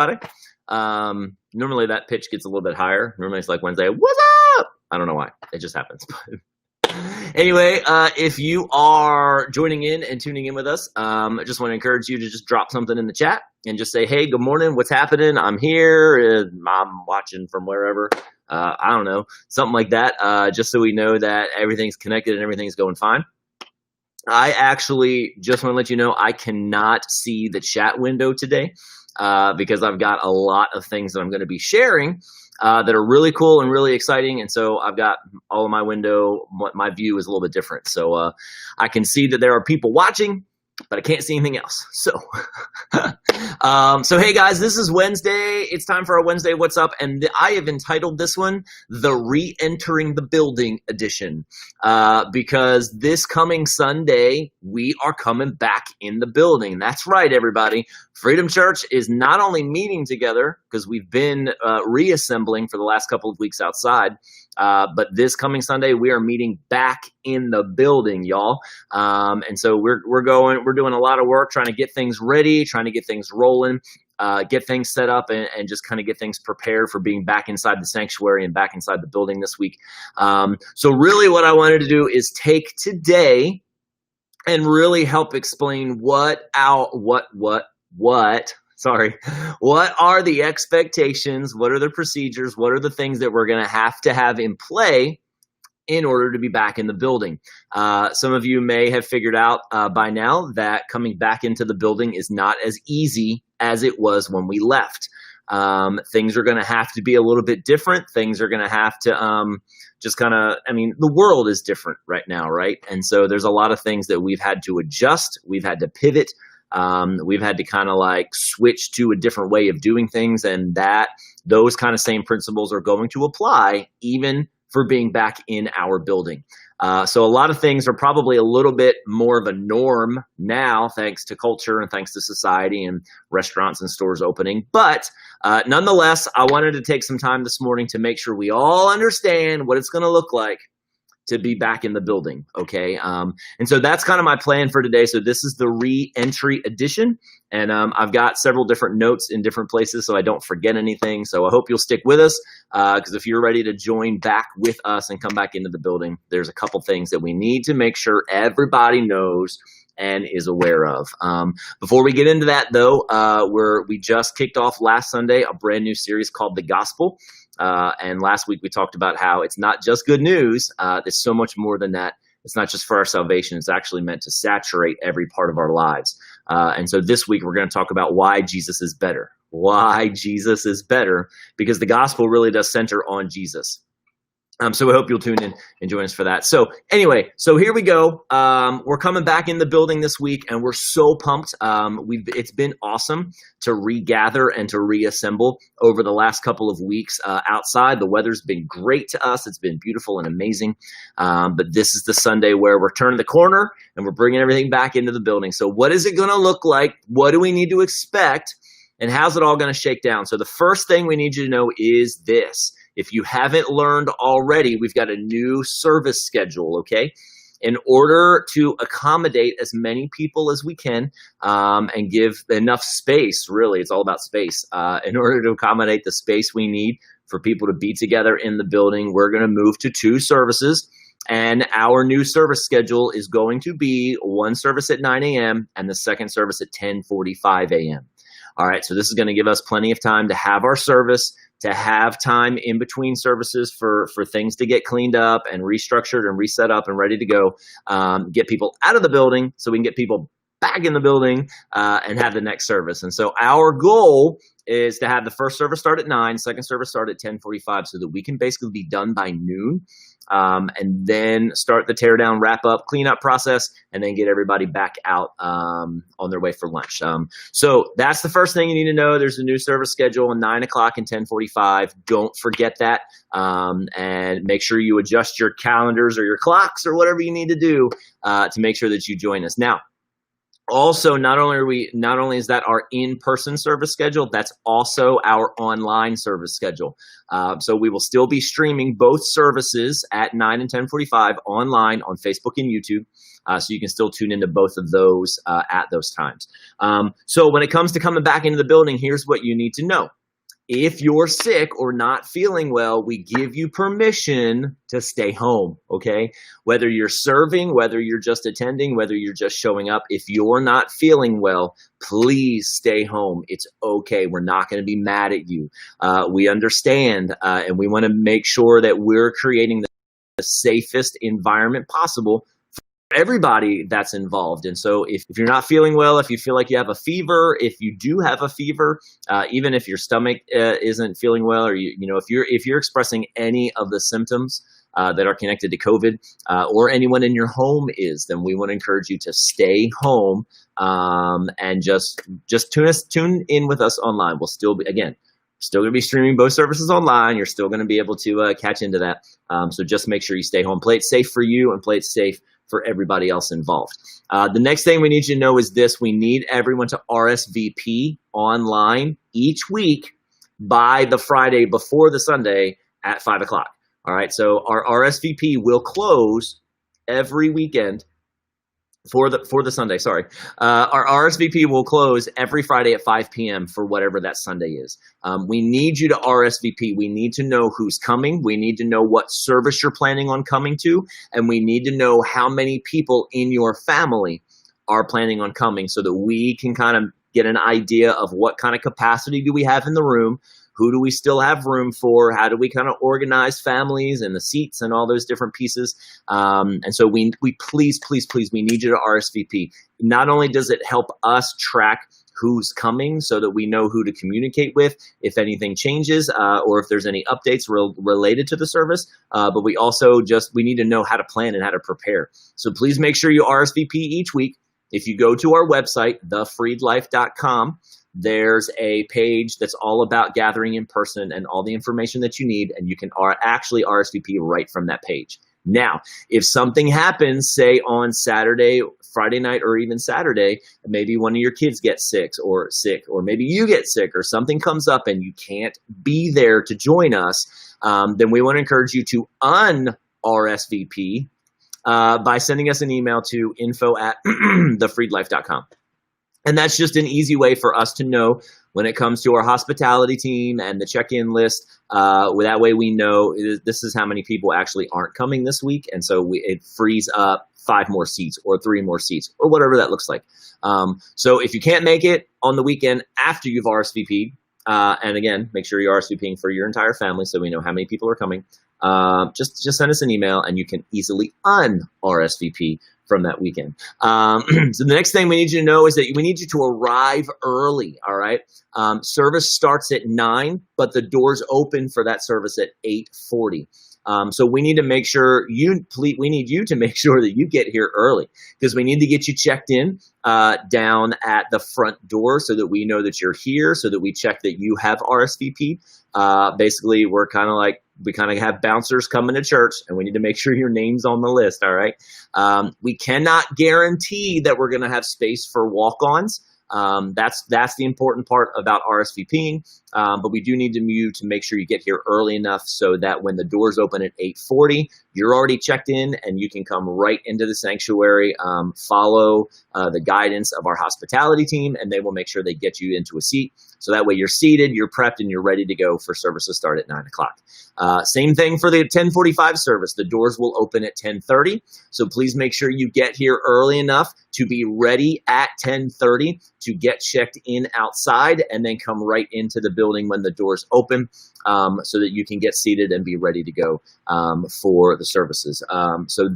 Friday. Normally that pitch gets a little bit higher. Normally it's like Wednesday, what's up? I don't know why. It just happens. Anyway, if you are joining in and tuning in with us, I just want to encourage you to just drop something in the chat and just say, hey, good morning. What's happening? I'm here. I'm watching from wherever. I don't know, something like that, just so we know that everything's connected and everything's going fine. I actually just want to let you know I cannot see the chat window today because I've got a lot of things that I'm going to be sharing that are really cool and really exciting. And so I've got all of my window, my view is a little bit different. So I can see that there are people watching, but I can't see anything else. So, so hey guys, this is Wednesday. It's time for our Wednesday What's Up, and I have entitled this one the Re-Entering the Building edition, because this coming Sunday we are coming back in the building. That's right, everybody. Freedom Church is not only meeting together because we've been reassembling for the last couple of weeks outside, but this coming Sunday we are meeting back in the building, y'all. And so we're doing a lot of work trying to get things ready, trying to get things rolling, get things set up, and just kind of get things prepared for being back inside the sanctuary and back inside the building this week. So really what I wanted to do is take today and really help explain what are the expectations, what are the procedures, what are the things that we're going to have in play in order to be back in the building. Some of you may have figured out by now that coming back into the building is not as easy as it was when we left. Things are going to have to be a little bit different. Things are going to have to just kind of, the world is different right now, right? And so there's a lot of things that we've had to adjust. We've had to pivot. We've had to kind of like switch to a different way of doing things, and those kind of same principles are going to apply even for being back in our building. So a lot of things are probably a little bit more of a norm now, thanks to culture and thanks to society and restaurants and stores opening. But nonetheless, I wanted to take some time this morning to make sure we all understand what it's going to look like to be back in the building, okay? And so that's kind of my plan for today. So this is the re-entry edition, and I've got several different notes in different places so I don't forget anything. So I hope you'll stick with us, because if you're ready to join back with us and come back into the building, there's a couple things that we need to make sure everybody knows and is aware of. Before we get into that, though, we just kicked off last Sunday a brand new series called The Gospel. And last week we talked about how it's not just good news. There's so much more than that. It's not just for our salvation. It's actually meant to saturate every part of our lives. And so this week we're going to talk about why Jesus is better. Why Jesus is better, because the gospel really does center on Jesus. So we hope you'll tune in and join us for that. So anyway, so here we go. We're coming back in the building this week, and we're so pumped. It's been awesome to regather and to reassemble over the last couple of weeks outside. The weather's been great to us. It's been beautiful and amazing. But this is the Sunday where we're turning the corner and we're bringing everything back into the building. So what is it going to look like? What do we need to expect? And how's it all going to shake down? So the first thing we need you to know is this. If you haven't learned already, we've got a new service schedule, okay? In order to accommodate as many people as we can and give enough space, really, it's all about space. In order to accommodate the space we need for people to be together in the building, we're going to move to 2 services. And our new service schedule is going to be one service at 9 a.m. and the second service at 10:45 a.m. All right, so this is going to give us plenty of time to have our service, to have time in between services for things to get cleaned up and restructured and reset up and ready to go, get people out of the building so we can get people back in the building and have the next service. And so our goal is to have the first service start at 9, second service start at 10:45 so that we can basically be done by noon. And then start the tear down, wrap up, clean up process, and then get everybody back out on their way for lunch. So that's the first thing you need to know. There's a new service schedule at 9 o'clock and 10:45. Don't forget that. And make sure you adjust your calendars or your clocks or whatever you need to do to make sure that you join us. Now, also, not only is that our in-person service schedule, that's also our online service schedule. So we will still be streaming both services at 9 and 10:45 online on Facebook and YouTube. So you can still tune into both of those at those times. So when it comes to coming back into the building, here's what you need to know. If you're sick or not feeling well, we give you permission to stay home, okay? Whether you're serving, whether you're just attending, whether you're just showing up, if you're not feeling well, please stay home. It's okay. We're not going to be mad at you. We understand, and we want to make sure that we're creating the safest environment possible everybody that's involved. And so if you're not feeling well, if you feel like you have a fever, if you do have a fever, even if your stomach isn't feeling well, or if you're expressing any of the symptoms that are connected to COVID, or anyone in your home is, then we want to encourage you to stay home and just tune in with us online. We'll still be, again, still going to be streaming both services online. You're still going to be able to catch into that. So just make sure you stay home. Play it safe for you and play it safe for everybody else involved. The next thing we need you to know is this. We need everyone to RSVP online each week by the Friday before the Sunday at 5 o'clock. All right, so our RSVP will close every weekend for the Sunday, sorry. Our RSVP will close every Friday at 5 p.m. for whatever that Sunday is. We need you to RSVP. We need to know who's coming. We need to know what service you're planning on coming to. And we need to know how many people in your family are planning on coming so that we can kind of get an idea of what kind of capacity do we have in the room. Who do we still have room for? How do we kind of organize families and the seats and all those different pieces? And so we please, we need you to RSVP. Not only does it help us track who's coming so that we know who to communicate with if anything changes or if there's any updates related to the service, but we also we need to know how to plan and how to prepare. So please make sure you RSVP each week. If you go to our website, thefreedlife.com, there's a page that's all about gathering in person and all the information that you need, and you can actually RSVP right from that page. Now, if something happens, say on Saturday, Friday night, or even Saturday, maybe one of your kids gets sick, or maybe you get sick, or something comes up and you can't be there to join us, then we want to encourage you to un-RSVP by sending us an email to info@thefreedlife.com. And that's just an easy way for us to know when it comes to our hospitality team and the check-in list. That way we know this is how many people actually aren't coming this week. And so it frees up 5 more seats or 3 more seats or whatever that looks like. So if you can't make it on the weekend after you've RSVP'd, and again, make sure you're RSVPing for your entire family so we know how many people are coming, just send us an email and you can easily un-RSVP from that weekend. So the next thing we need you to know is that we need you to arrive early, all right? Service starts at 9, but the doors open for that service at 8:40. So we need to make sure we need you to make sure that you get here early because we need to get you checked in down at the front door so that we know that you're here, so that we check that you have RSVP. Basically, we kind of have bouncers coming to church, and we need to make sure your name's on the list, all right? We cannot guarantee that we're going to have space for walk-ons. That's the important part about RSVPing, but we do need you to make sure you get here early enough so that when the doors open at 8:40, you're already checked in and you can come right into the sanctuary, follow the guidance of our hospitality team, and they will make sure they get you into a seat. So that way you're seated, you're prepped, and you're ready to go for service to start at 9 o'clock. Same thing for the 10:45 service. The doors will open at 10:30. So please make sure you get here early enough to be ready at 10:30 to get checked in outside and then come right into the building when the doors open so that you can get seated and be ready to go for the services. So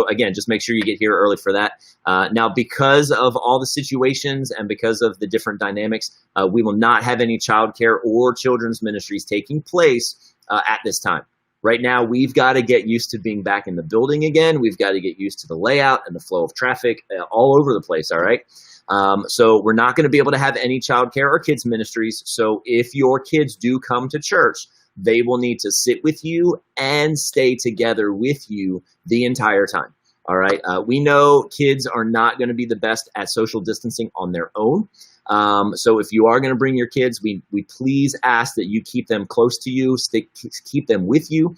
again, just make sure you get here early for that. Now, because of all the situations and because of the different dynamics, we will not have any childcare or children's ministries taking place at this time. Right now, we've got to get used to being back in the building again. We've got to get used to the layout and the flow of traffic all over the place, all right? So we're not going to be able to have any childcare or kids ministries. So if your kids do come to church, they will need to sit with you and stay together with you the entire time. All right. We know kids are not going to be the best at social distancing on their own. So if you are going to bring your kids, we please ask that you keep them close to you, keep them with you,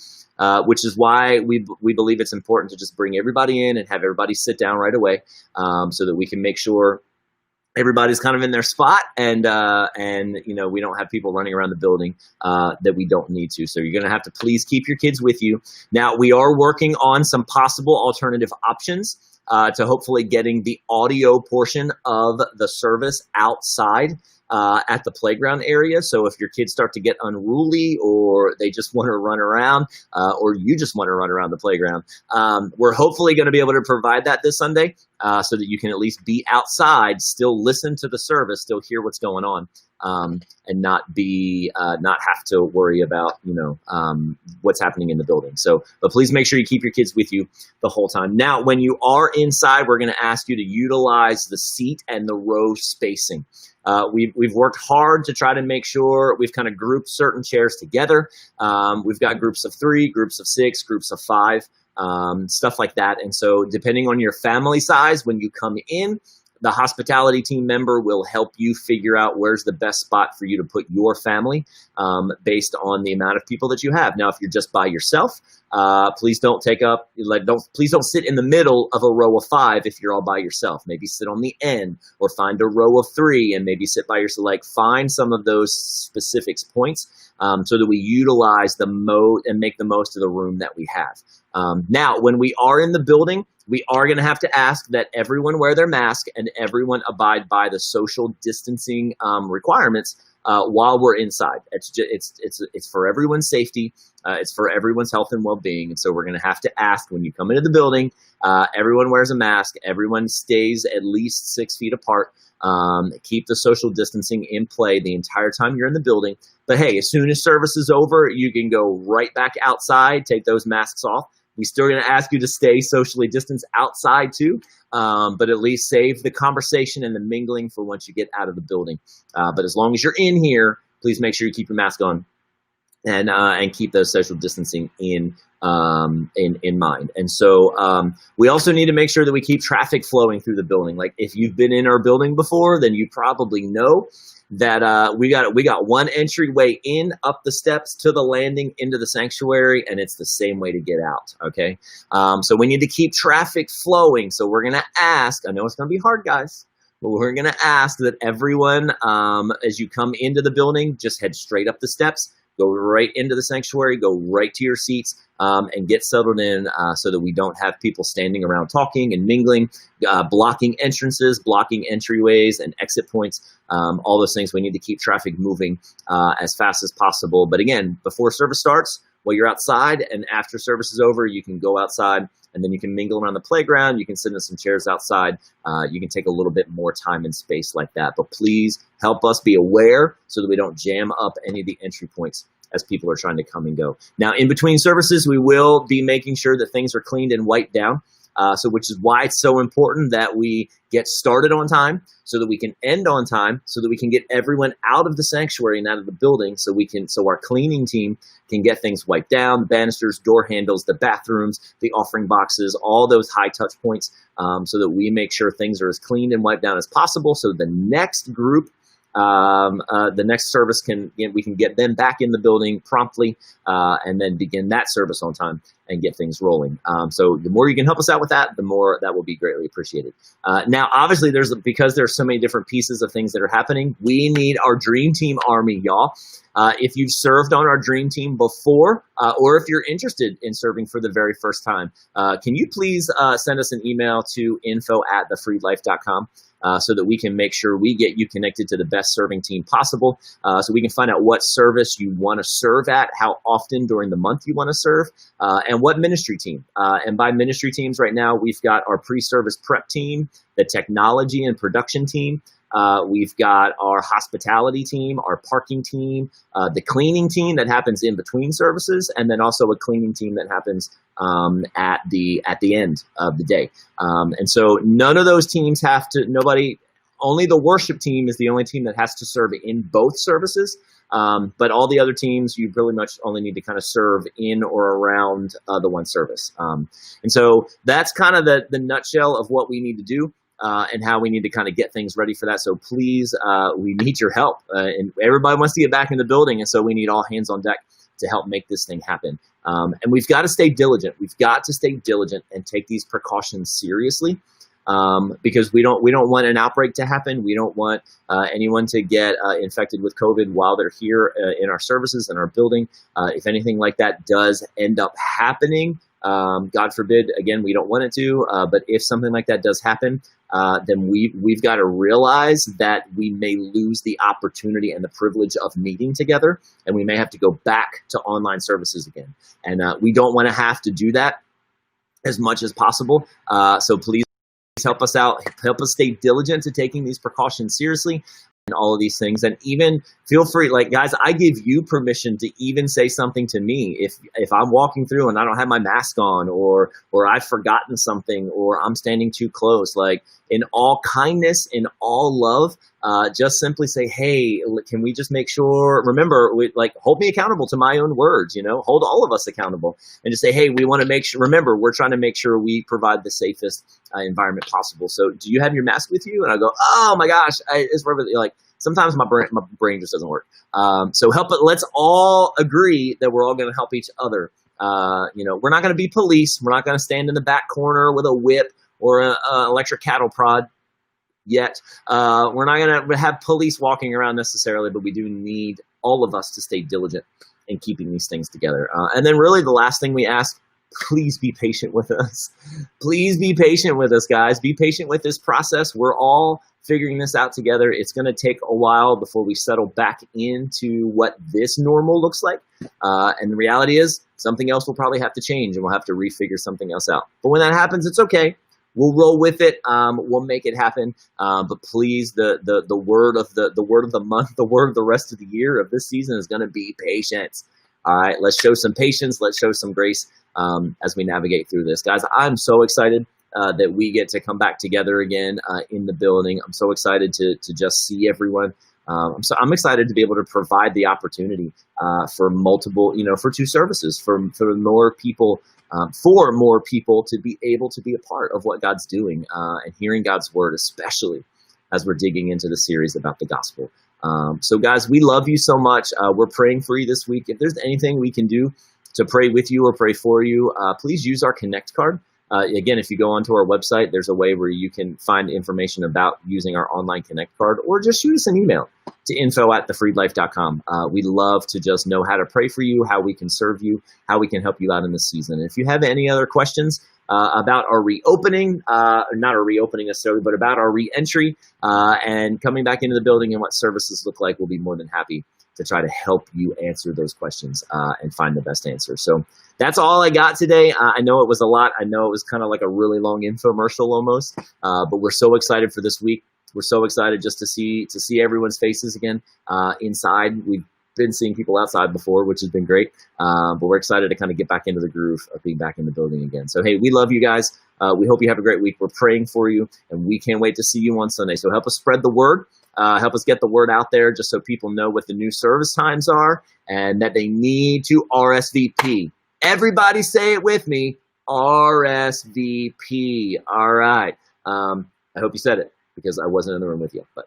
which is why we believe it's important to just bring everybody in and have everybody sit down right away, so that we can make sure everybody's kind of in their spot, and we don't have people running around the building that we don't need to. So you're going to have to please keep your kids with you. Now, we are working on some possible alternative options to hopefully getting the audio portion of the service outside at the playground area. So if your kids start to get unruly, or they just want to run around, or you just want to run around the playground, we're hopefully going to be able to provide that this Sunday, so that you can at least be outside, still listen to the service, still hear what's going on, and not have to worry about what's happening in the building. So, but please make sure you keep your kids with you the whole time. Now, when you are inside, we're going to ask you to utilize the seat and the row spacing. We've worked hard to try to make sure we've kind of grouped certain chairs together. We've got groups of 3, groups of 6, groups of 5, stuff like that. And so depending on your family size, when you come in, the hospitality team member will help you figure out where's the best spot for you to put your family, based on the amount of people that you have. Now, if you're just by yourself, please don't please don't sit in the middle of a row of 5 if you're all by yourself. Maybe sit on the end, or find a row of 3 and maybe sit by yourself. Like, find some of those specifics points, so that we utilize and make the most of the room that we have. Now, when we are in the building, we are going to have to ask that everyone wear their mask and everyone abide by the social distancing requirements while we're inside. It's for everyone's safety. It's for everyone's health and well-being. And so we're going to have to ask, when you come into the building, everyone wears a mask. Everyone stays at least 6 feet apart. Keep the social distancing in play the entire time you're in the building. But hey, as soon as service is over, you can go right back outside, take those masks off. We're still going to ask you to stay socially distanced outside too, but at least save the conversation and the mingling for once you get out of the building. But as long as you're in here, please make sure you keep your mask on, and keep those social distancing in mind. And so we also need to make sure that we keep traffic flowing through the building. Like, if you've been in our building before, then you probably know that we got one entryway in up the steps to the landing into the sanctuary, and it's the same way to get out. Okay, so we need to keep traffic flowing. So we're gonna ask. I know it's gonna be hard, guys, but we're gonna ask that everyone, as you come into the building, just head straight up the steps. Go right into the sanctuary, go right to your seats, and get settled in, so that we don't have people standing around talking and mingling, blocking entrances, blocking entryways and exit points, all those things. We need to keep traffic moving as fast as possible. But again, before service starts, while you're outside, and after service is over, you can go outside, and then you can mingle around the playground. You can sit in some chairs outside. You can take a little bit more time and space like that. But please help us be aware so that we don't jam up any of the entry points as people are trying to come and go. Now, in between services, we will be making sure that things are cleaned and wiped down. Which is why it's so important that we get started on time, so that we can end on time, so that we can get everyone out of the sanctuary and out of the building, so our cleaning team can get things wiped down, the banisters, door handles, the bathrooms, the offering boxes, all those high touch points, so that we make sure things are as cleaned and wiped down as possible, so the next group, the next service we can get them back in the building promptly, and then begin that service on time and get things rolling. So the more you can help us out with that, the more that will be greatly appreciated. Now, obviously, because there's so many different pieces of things that are happening, we need our Dream Team Army, y'all. If you've served on our Dream Team before, or if you're interested in serving for the very first time, can you please send us an email to info@thefreedlife.com? So that we can make sure we get you connected to the best serving team possible, so we can find out what service you want to serve at, how often during the month you want to serve, and what ministry team. And by ministry teams right now, we've got our pre-service prep team, the technology and production team, we've got our hospitality team, our parking team, the cleaning team that happens in between services, and then also a cleaning team that happens at the end of the day. And so none of those teams only the worship team is the only team that has to serve in both services. But all the other teams, you really much only need to kind of serve in or around the one service. And so that's kind of the nutshell of what we need to do. and how we need to kind of get things ready for that. So please, we need your help. And everybody wants to get back in the building, and so we need all hands on deck to help make this thing happen. And we've got to stay diligent. We've got to stay diligent and take these precautions seriously. Because we don't want an outbreak to happen. We don't want anyone to get infected with COVID while they're here in our services, in our building. If anything like that does end up happening, God forbid, again, we don't want it to, but if something like that does happen, then we've got to realize that we may lose the opportunity and the privilege of meeting together, and we may have to go back to online services again. And we don't want to have to do that as much as possible. So please, help us out, help us stay diligent to taking these precautions seriously and all of these things. And even feel free, like, guys, I give you permission to even say something to me if I'm walking through and I don't have my mask on, or I've forgotten something, or I'm standing too close. Like, in all kindness, in all love, just simply say, hey, can we just make sure, remember, hold me accountable to my own words, hold all of us accountable, and just say, hey, we want to make sure, remember, we're trying to make sure we provide the safest environment possible. So do you have your mask with you? And I go, oh my gosh, it's like, sometimes my brain just doesn't work. So let's all agree that we're all going to help each other. We're not going to be police. We're not going to stand in the back corner with a whip or an electric cattle prod yet. We're not going to have police walking around necessarily, but we do need all of us to stay diligent in keeping these things together. And then really the last thing we ask, please be patient with us. Please be patient with us, guys. Be patient with this process. We're all figuring this out together. It's going to take a while before we settle back into what this normal looks like. And the reality is something else will probably have to change, and we'll have to refigure something else out. But when that happens, it's okay. We'll roll with it. We'll make it happen. But please, the word of the month, the word of the rest of the year of this season is going to be patience. All right, let's show some patience. Let's show some grace as we navigate through this. Guys, I'm so excited that we get to come back together again in the building. I'm so excited to just see everyone. I'm excited to be able to provide the opportunity for multiple, for two services, for more people to be able to be a part of what God's doing and hearing God's word, especially as we're digging into the series about the gospel. So guys, we love you so much. We're praying for you this week. If there's anything we can do to pray with you or pray for you, please use our Connect card. Again, if you go onto our website, there's a way where you can find information about using our online Connect card, or just shoot us an email to info@thefreedlife.com. We'd love to just know how to pray for you, how we can serve you, how we can help you out in this season. And if you have any other questions about our reopening, not our reopening necessarily, but about our re-entry and coming back into the building and what services look like, we'll be more than happy to try to help you answer those questions and find the best answer. So that's all I got today. I know it was a lot. I know it was kind of like a really long infomercial almost, but we're so excited for this week. We're so excited just to see everyone's faces again inside. We've been seeing people outside before, which has been great, but we're excited to kind of get back into the groove of being back in the building again. So, hey, we love you guys. We hope you have a great week. We're praying for you, and we can't wait to see you on Sunday. So help us spread the word. Help us get the word out there just so people know what the new service times are and that they need to RSVP. Everybody say it with me, RSVP. All right. I hope you said it because I wasn't in the room with you. But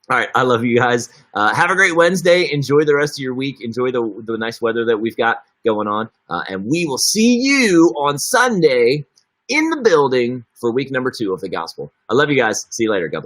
all right, I love you guys. Have a great Wednesday. Enjoy the rest of your week. Enjoy the nice weather that we've got going on. And we will see you on Sunday in the building for week number 2 of the gospel. I love you guys. See you later. God bless.